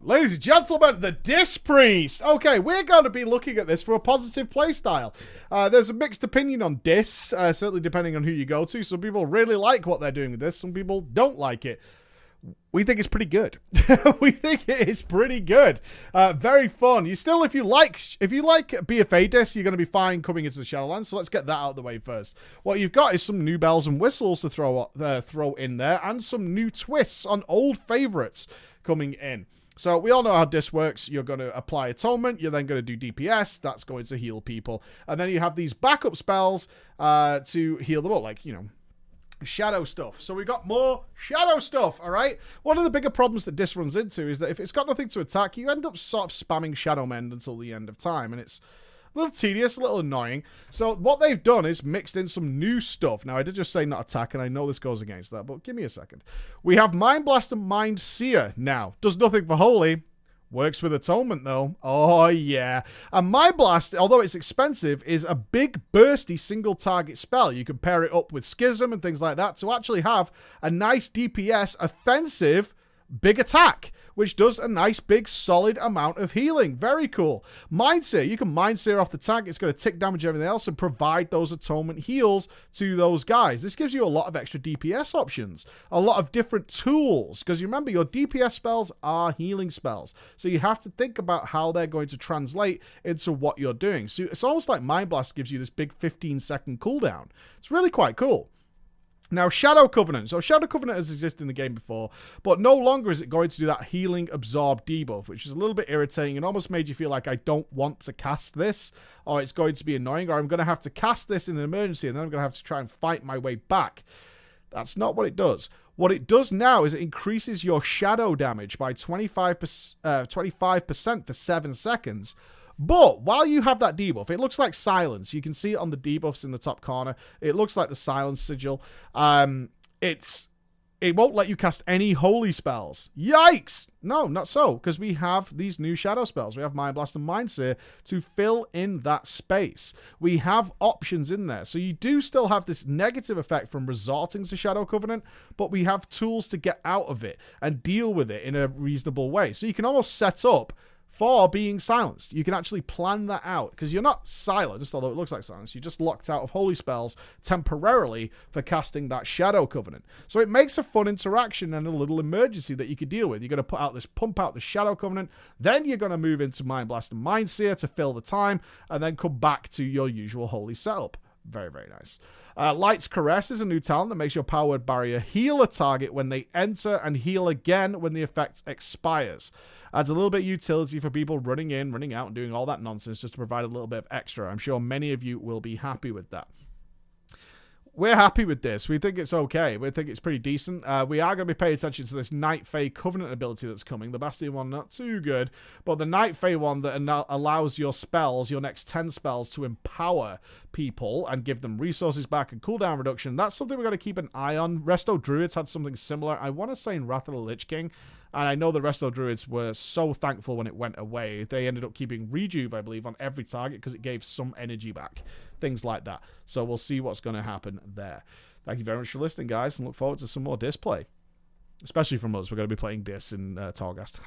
Ladies and gentlemen, the Dis Priest. Okay, we're going to be looking at this for a positive playstyle. There's a mixed opinion on Dis, certainly depending on who you go to. Some people really like what they're doing with this. Some people don't like it. We think it's pretty good. We think it is pretty good. Very fun. You still, if you like BFA Dis, you're going to be fine coming into the Shadowlands. So let's get that out of the way first. What you've got is some new bells and whistles to throw in there, and some new twists on old favorites coming in. So we all know how Dis works. You're going to apply Atonement. You're then going to do DPS. That's going to heal people. And then you have these backup spells to heal them all, like, you know, shadow stuff. So we've got more shadow stuff, all right? One of the bigger problems that Dis runs into is that if it's got nothing to attack, you end up sort of spamming Shadow Mend until the end of time, and it's a little tedious, a little annoying. So what they've done is mixed in some new stuff. Now, I did just say not attack, and I know this goes against that, but give me a second. We have Mind Blast and Mind Seer now. Does nothing for Holy. Works with Atonement, though. Oh, yeah. And Mind Blast, although it's expensive, is a big, bursty, single-target spell. You can pair it up with Schism and things like that to actually have a nice DPS, offensive, big attack, which does a nice, big, solid amount of healing. Very cool. Mind Seer, you can Mind Seer off the tank. It's going to tick damage everything else and provide those Atonement heals to those guys. This gives you a lot of extra DPS options, a lot of different tools, because you remember your DPS spells are healing spells. So you have to think about how they're going to translate into what you're doing. So it's almost like Mind Blast gives you this big 15-second cooldown. It's really quite cool. Now, Shadow Covenant. So, Shadow Covenant has existed in the game before, but no longer is it going to do that healing absorb debuff, which is a little bit irritating and almost made you feel like I don't want to cast this, or it's going to be annoying, or I'm going to have to cast this in an emergency, and then I'm going to have to try and fight my way back. That's not what it does. What it does now is it increases your shadow damage by 25% for 7 seconds. But while you have that debuff, it looks like silence. You can see it on the debuffs in the top corner. It looks like the silence sigil. It won't let you cast any holy spells. Yikes! No, not so, because we have these new shadow spells. We have Mind Blast and Mind Seer to fill in that space. We have options in there. So you do still have this negative effect from resorting to Shadow Covenant, but we have tools to get out of it and deal with it in a reasonable way. So you can almost set up for being silenced. You can actually plan that out, because you're not silenced, although it looks like silence. You're just locked out of holy spells temporarily for casting that Shadow Covenant. So it makes a fun interaction and a little emergency that you could deal with. You're going to pump out the Shadow Covenant, then you're going to move into Mind Blast and Mind Seer to fill the time, and then come back to your usual holy setup. Very, very nice. Light's Caress is a new talent that makes your Power Word Barrier heal a target when they enter and heal again when the effect expires. Adds a little bit of utility for people running in, running out, and doing all that nonsense just to provide a little bit of extra. I'm sure many of you will be happy with that. We're happy with this. We think it's okay. We think it's pretty decent. We are going to be paying attention to this Night Fae Covenant ability that's coming. The Bastion one, not too good. But the Night Fae one that allows your spells, your next 10 spells, to empower people and give them resources back and cooldown reduction. That's something we're going to keep an eye on. Resto Druids had something similar. I want to say in Wrath of the Lich King. And I know the Resto Druids were so thankful when it went away. They ended up keeping Rejuve, I believe, on every target because it gave some energy back. Things like that. So we'll see what's going to happen there. Thank you very much for listening, guys, and look forward to some more Dis play. Especially from us. We're going to be playing Dis in Torghast.